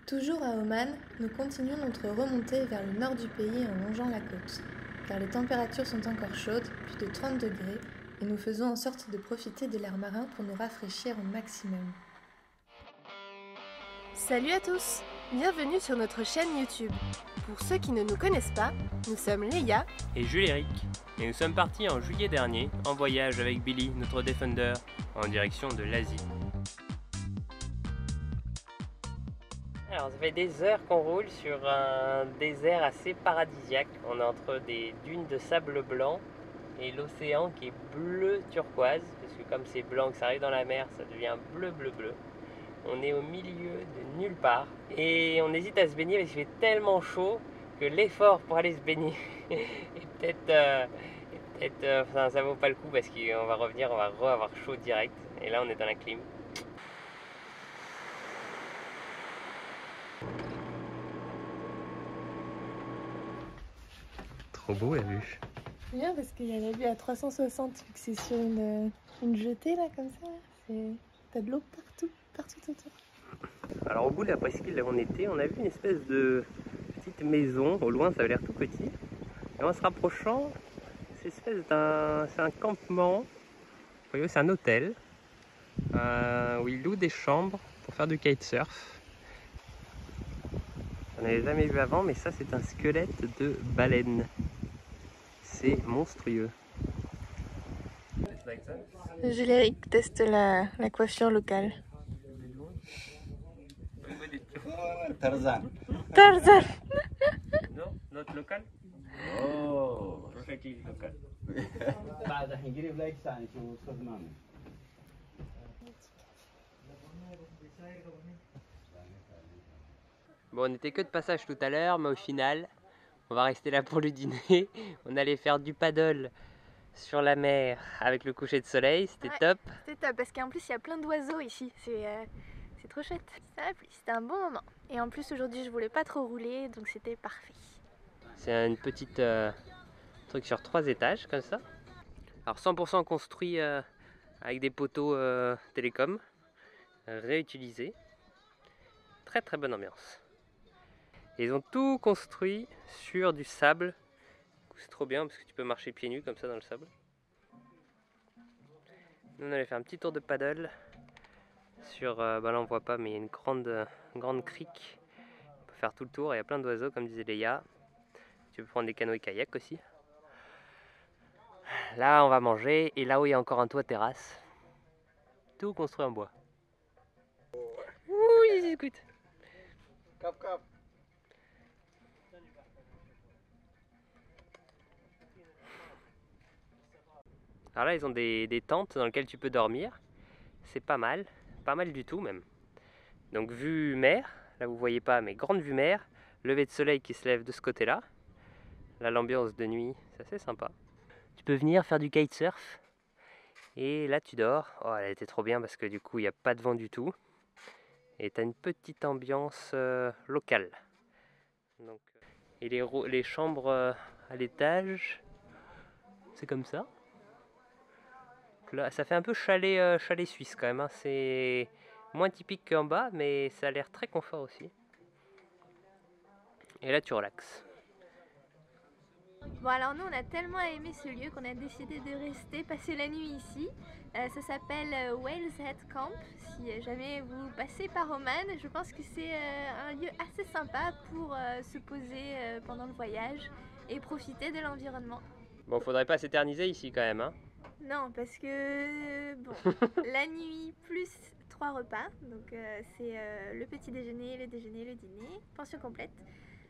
Toujours à Oman, nous continuons notre remontée vers le nord du pays en longeant la côte, car les températures sont encore chaudes, plus de 30 degrés, et nous faisons en sorte de profiter de l'air marin pour nous rafraîchir au maximum. Salut à tous, bienvenue sur notre chaîne YouTube. Pour ceux qui ne nous connaissent pas, nous sommes Léa et Jules-Éric. Et nous sommes partis en juillet dernier en voyage avec Billy, notre Defender, en direction de l'Asie. Alors ça fait des heures qu'on roule sur un désert assez paradisiaque. On est entre des dunes de sable blanc et l'océan qui est bleu turquoise, parce que comme c'est blanc que ça arrive dans la mer, ça devient bleu bleu bleu. On est au milieu de nulle part et on hésite à se baigner parce qu'il fait tellement chaud que l'effort pour aller se baigner est peut-être enfin, ça vaut pas le coup parce qu'on va revenir, on va avoir chaud direct. Et là on est dans la clim. Trop beau la vue. C'est bien parce qu'il y a la vue à 360 vu que c'est sur une jetée là comme ça. T'as de l'eau partout autour. Alors au bout de la presqu'île là où on était, on a vu une espèce de petite maison. Au loin ça avait l'air tout petit. Et en se rapprochant, c'est un campement. Vous voyez, c'est un hôtel où ils louent des chambres pour faire du kitesurf. J'en avais jamais vu avant, mais ça c'est un squelette de baleine. C'est monstrueux. Jules-Éric teste la coiffure locale. Tarzan. Tarzan. Non, notre local. Oh. Perfectly local. بعد الحين قريب لا يكسعني شو صدمانه. Bon, on était que de passage tout à l'heure, mais au final, on va rester là pour le dîner. On allait faire du paddle sur la mer avec le coucher de soleil, c'était top. C'était top parce qu'en plus il y a plein d'oiseaux ici, c'est trop chouette. Ça m'a plu, c'était un bon moment. Et en plus aujourd'hui je voulais pas trop rouler donc c'était parfait. C'est une petite truc sur 3 étages comme ça. Alors 100% construit avec des poteaux télécom réutilisés. Très très bonne ambiance. Et ils ont tout construit sur du sable. C'est trop bien parce que tu peux marcher pieds nus comme ça dans le sable. Nous on allait faire un petit tour de paddle sur, là on voit pas mais il y a une grande crique. On peut faire tout le tour, il y a plein d'oiseaux comme disait Léa. Tu peux prendre des canoës kayak aussi. Là on va manger et là où il y a encore un toit terrasse. Tout construit en bois. Ouh, écoute. Cap. Alors là ils ont des tentes dans lesquelles tu peux dormir. C'est pas mal du tout même. Donc vue mer, là vous voyez pas mais grande vue mer. Lever de soleil qui se lève de ce côté là. Là l'ambiance de nuit, c'est assez sympa. Tu peux venir faire du kitesurf. Et là tu dors. Oh elle était trop bien parce que du coup il n'y a pas de vent du tout. Et tu as une petite ambiance locale. Donc, et les chambres à l'étage, c'est comme ça. Donc là, ça fait un peu chalet suisse quand même. Hein. C'est moins typique qu'en bas, mais ça a l'air très confort aussi. Et là tu relaxes. Bon alors nous on a tellement aimé ce lieu qu'on a décidé de rester, passer la nuit ici. Ça s'appelle Whales Head Camp. Si jamais vous passez par Oman, je pense que c'est un lieu assez sympa pour se poser pendant le voyage et profiter de l'environnement. Bon, faudrait pas s'éterniser ici quand même. Hein. Non, parce que bon, la nuit plus 3 repas, donc c'est le petit déjeuner, le dîner, pension complète.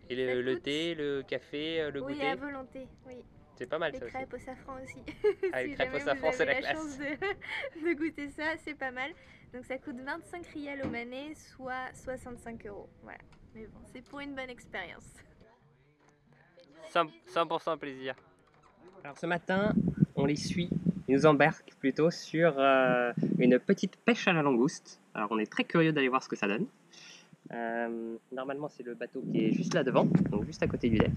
Et le thé, le café, le oui, goûter. à volonté, oui. C'est pas mal les ça aussi. crêpes au safran aussi. Ah, les Si crêpes au jamais safran, vous c'est avez la la classe. chance de goûter ça, c'est pas mal. Donc ça coûte 25 rials omanais, soit 65 €. Voilà. Mais bon, c'est pour une bonne expérience. 100% plaisir. Alors ce matin, on les suit, ils nous embarquent plutôt sur une petite pêche à la langouste. Alors on est très curieux d'aller voir ce que ça donne. Normalement c'est le bateau qui est juste là devant, donc juste à côté du DEF.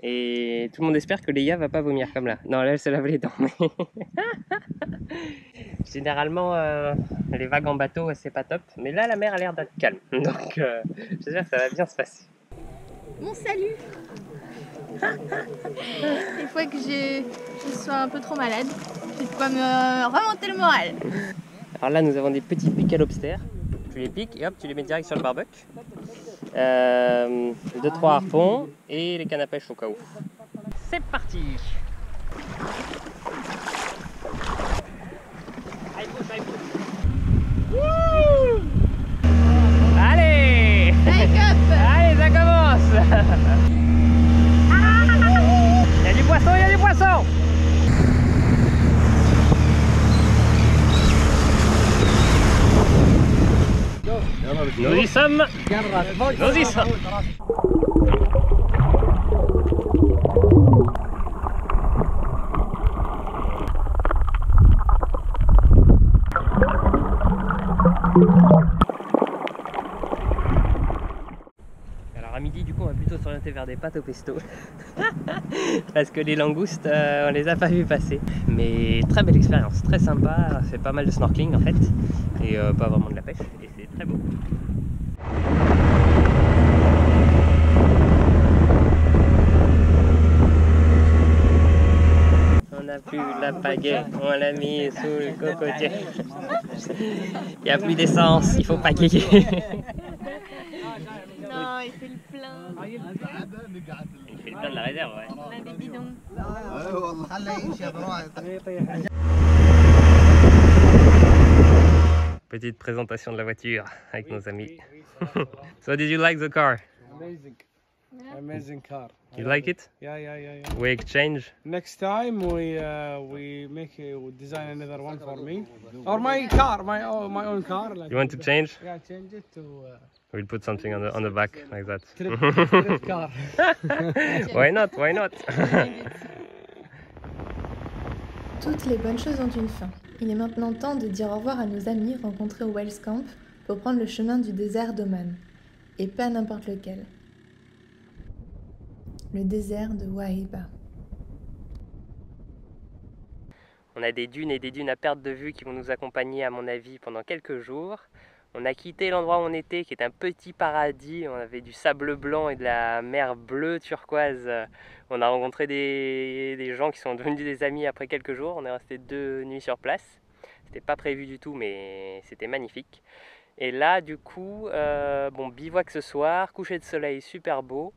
Et tout le monde espère que Léa va pas vomir comme là. Non, là elle se lave les dents. Mais... Généralement, les vagues en bateau, c'est pas top. Mais là, la mer a l'air d'être calme. Donc, j'espère que ça va bien se passer. Mon salut. Des fois que je sois un peu trop malade, c'est de quoi me remonter le moral. Alors là, nous avons des petits pics à lobster. Tu les piques et hop, tu les mets direct sur le barbecue. 2-3 harpons et les cannes à pêche au cas où. C'est parti! Allez! Allez, ça commence! Il y a du poisson, il y a du poisson! Nous y sommes! Nous y sommes! Alors à midi du coup on va plutôt s'orienter vers des pâtes au pesto parce que les langoustes on les a pas vu passer, mais très belle expérience, très sympa, fait pas mal de snorkeling en fait et pas vraiment de la pêche et c'est très beau. On a plus la pagaie, on l'a mis sous le cocotier. Il n'y a plus d'essence, il faut pagayer. Non, il fait le plein. Il fait le plein de la réserve, ouais. On a des bidons. Petite présentation de la voiture avec nos amis. So did you like the car? Amazing. Amazing car. You like it? Yeah. We exchange? Next time we design another one for me or my car, my own car. Like, You want to change? Yeah, change it to We'll put something on the back like that. trip car. Why not? Why not? Toutes les bonnes choses ont une fin. Il est maintenant temps de dire au revoir à nos amis rencontrés au Whales Camp pour prendre le chemin du désert d'Oman. Et pas n'importe lequel. Le désert de Wahiba. On a des dunes et des dunes à perte de vue qui vont nous accompagner à mon avis pendant quelques jours. On a quitté l'endroit où on était qui est un petit paradis, on avait du sable blanc et de la mer bleue turquoise. On a rencontré des gens qui sont devenus des amis après quelques jours, on est resté 2 nuits sur place. C'était pas prévu du tout mais c'était magnifique. Et là du coup, bon, bivouac ce soir, coucher de soleil super beau.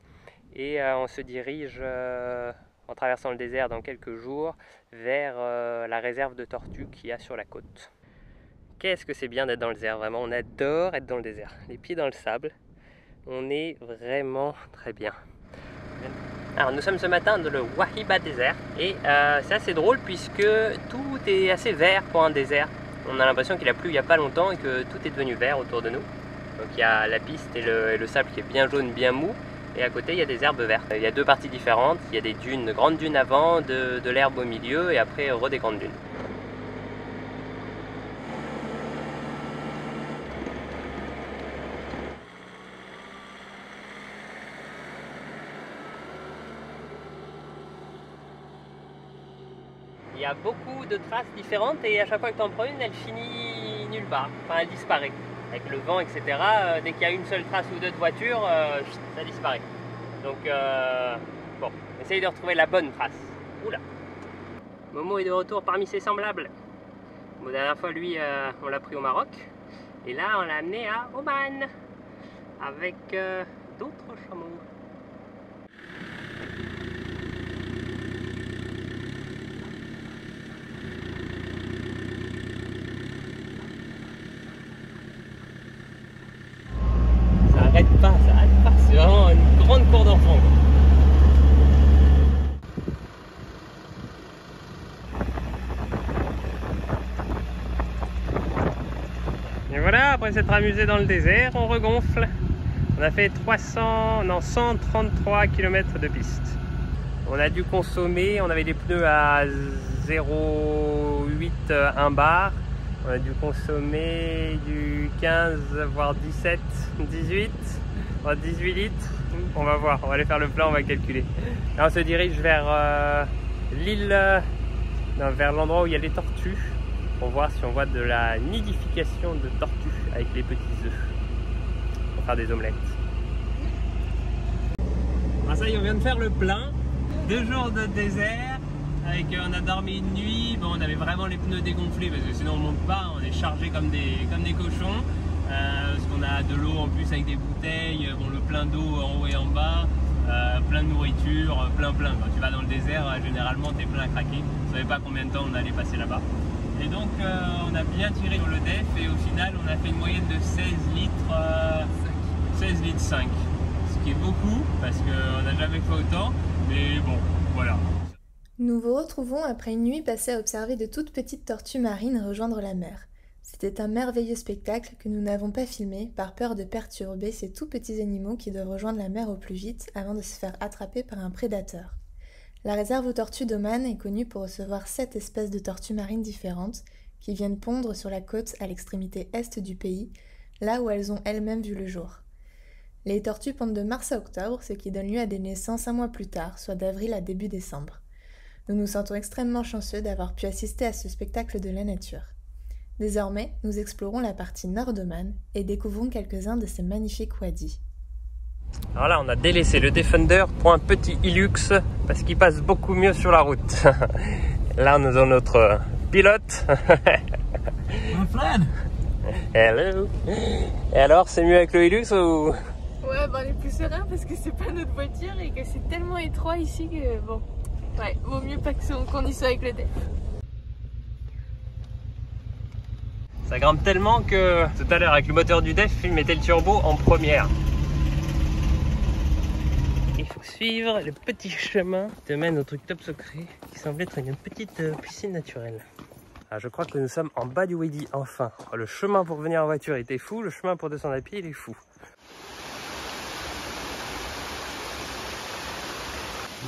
Et on se dirige en traversant le désert dans quelques jours vers la réserve de tortues qu'il y a sur la côte. Qu'est-ce que c'est bien d'être dans le désert, vraiment, on adore être dans le désert. Les pieds dans le sable, on est vraiment très bien. Alors nous sommes ce matin dans le Wahiba désert et c'est assez drôle puisque tout est assez vert pour un désert. On a l'impression qu'il a plu il n'y a pas longtemps et que tout est devenu vert autour de nous. Donc il y a la piste et le sable qui est bien jaune, bien mou. Et à côté, il y a des herbes vertes. Il y a 2 parties différentes. Il y a des dunes, de grandes dunes avant, de l'herbe au milieu et après des grandes dunes. Il y a beaucoup de traces différentes et à chaque fois que tu en prends une, elle finit nulle part. Enfin, elle disparaît. Avec le vent, etc. Dès qu'il y a une seule trace ou 2 de voiture, ça disparaît. Donc, bon, essaye de retrouver la bonne trace. Oula! Momo est de retour parmi ses semblables. Bon, la dernière fois, lui, on l'a pris au Maroc. Et là, on l'a amené à Oman. Avec d'autres chameaux. Ça arrête pas, c'est vraiment une grande cour d'enfants. Et voilà, après s'être amusé dans le désert, on regonfle. On a fait 133 km de piste. On a dû consommer, on avait des pneus à 0,8 1 bar. On a dû consommer du 15 voire 17, 18 litres On va voir, on va aller faire le plan, on va calculer. Là, on se dirige vers l'île, vers l'endroit où il y a les tortues, pour voir si on voit de la nidification de tortues avec les petits œufs, pour faire des omelettes. Ah, ça y est, on vient de faire le plein, 2 jours de désert, on a dormi une nuit, bon, on avait vraiment les pneus dégonflés parce que sinon on monte pas, on est chargé comme des cochons. Parce qu'on a de l'eau en plus avec des bouteilles, bon, le plein d'eau en haut et en bas, plein de nourriture, plein. Quand tu vas dans le désert, généralement tu es plein à craquer. On ne savait pas combien de temps on allait passer là-bas. Et donc on a bien tiré sur le DEF et au final on a fait une moyenne de 16 litres 5. Ce qui est beaucoup parce qu'on n'a jamais fait autant, mais bon, voilà. Nous vous retrouvons après une nuit passée à observer de toutes petites tortues marines rejoindre la mer. C'était un merveilleux spectacle que nous n'avons pas filmé par peur de perturber ces tout petits animaux qui doivent rejoindre la mer au plus vite avant de se faire attraper par un prédateur. La réserve aux tortues d'Oman est connue pour recevoir 7 espèces de tortues marines différentes qui viennent pondre sur la côte à l'extrémité est du pays, là où elles ont elles-mêmes vu le jour. Les tortues pondent de mars à octobre, ce qui donne lieu à des naissances un mois plus tard, soit d'avril à début décembre. Nous nous sentons extrêmement chanceux d'avoir pu assister à ce spectacle de la nature. Désormais, nous explorons la partie nord d'Oman et découvrons quelques-uns de ces magnifiques wadis. Alors là, on a délaissé le Defender pour un petit Hilux parce qu'il passe beaucoup mieux sur la route. Là, nous avons notre pilote. Mon frère. Hello. Et alors, c'est mieux avec le Hilux ou? Ouais, on est plus serein parce que c'est pas notre voiture et que c'est tellement étroit ici que bon, ouais, vaut mieux pas qu'on y soit avec le DEF. Ça grimpe tellement que tout à l'heure avec le moteur du DEF, il mettait le turbo en première. Il faut suivre le petit chemin qui te mène au truc top secret qui semble être une petite piscine naturelle. Alors je crois que nous sommes en bas du Wadi enfin. Le chemin pour venir en voiture était fou, le chemin pour descendre à pied il est fou.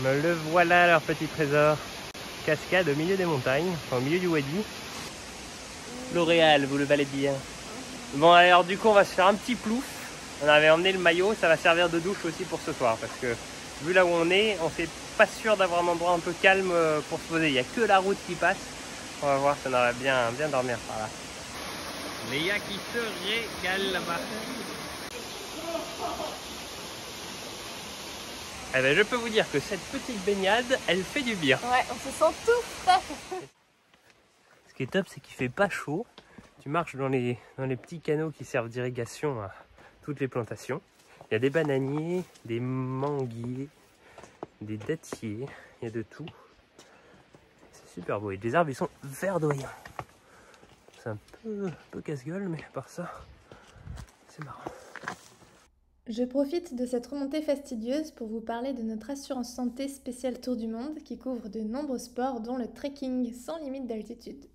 Me le voilà leur petit trésor. Cascade au milieu des montagnes, enfin, au milieu du Wadi. L'Oréal, vous le valez bien. Bon alors du coup on va se faire un petit plouf. On avait emmené le maillot, ça va servir de douche aussi pour ce soir parce que vu là où on est pas sûr d'avoir un endroit un peu calme pour se poser. Il n'y a que la route qui passe. On va voir si on va bien dormir par là. Léa qui se régale là-bas. Eh ben, je peux vous dire que cette petite baignade, elle fait du bien. Ouais, on se sent tout frais. Ce qui est top, c'est qu'il fait pas chaud. Tu marches dans les petits canaux qui servent d'irrigation à toutes les plantations. Il y a des bananiers, des manguiers, des dattiers, il y a de tout. C'est super beau. Et les arbres, ils sont verdoyants. C'est un peu casse-gueule, mais à part ça, c'est marrant. Je profite de cette remontée fastidieuse pour vous parler de notre assurance santé spéciale Tour du Monde qui couvre de nombreux sports dont le trekking sans limite d'altitude.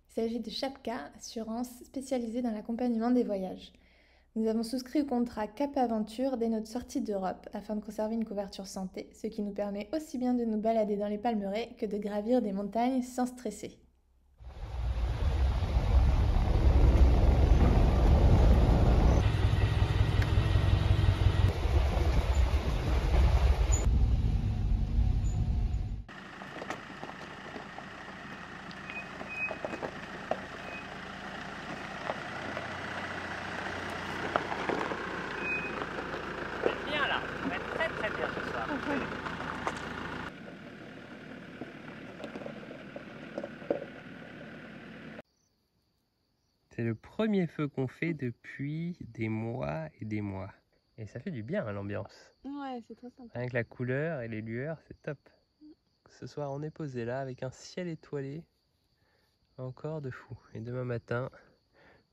Il s'agit de Chapka, assurance spécialisée dans l'accompagnement des voyages. Nous avons souscrit au contrat Cap Aventure dès notre sortie d'Europe afin de conserver une couverture santé, ce qui nous permet aussi bien de nous balader dans les palmeraies que de gravir des montagnes sans stresser. C'est le premier feu qu'on fait depuis des mois et des mois. Et ça fait du bien l'ambiance. Ouais, c'est trop sympa. Avec la couleur et les lueurs, c'est top. Ce soir, on est posé là avec un ciel étoilé. Encore de fou. Et demain matin,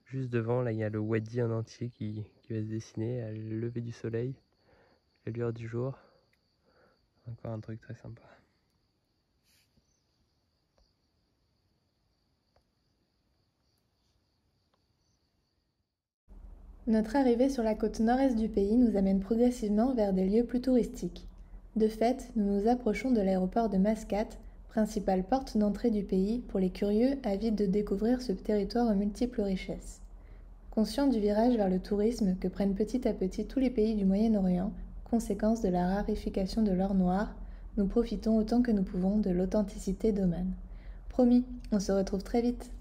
juste devant, là, il y a le Wadi en entier qui va se dessiner à le lever du soleil, la lueur du jour. Encore un truc très sympa. Notre arrivée sur la côte nord-est du pays nous amène progressivement vers des lieux plus touristiques. De fait, nous nous approchons de l'aéroport de Mascate, principale porte d'entrée du pays pour les curieux avides de découvrir ce territoire aux multiples richesses. Conscients du virage vers le tourisme que prennent petit à petit tous les pays du Moyen-Orient, Conséquence de la raréfaction de l'or noir, nous profitons autant que nous pouvons de l'authenticité d'Oman. Promis, on se retrouve très vite.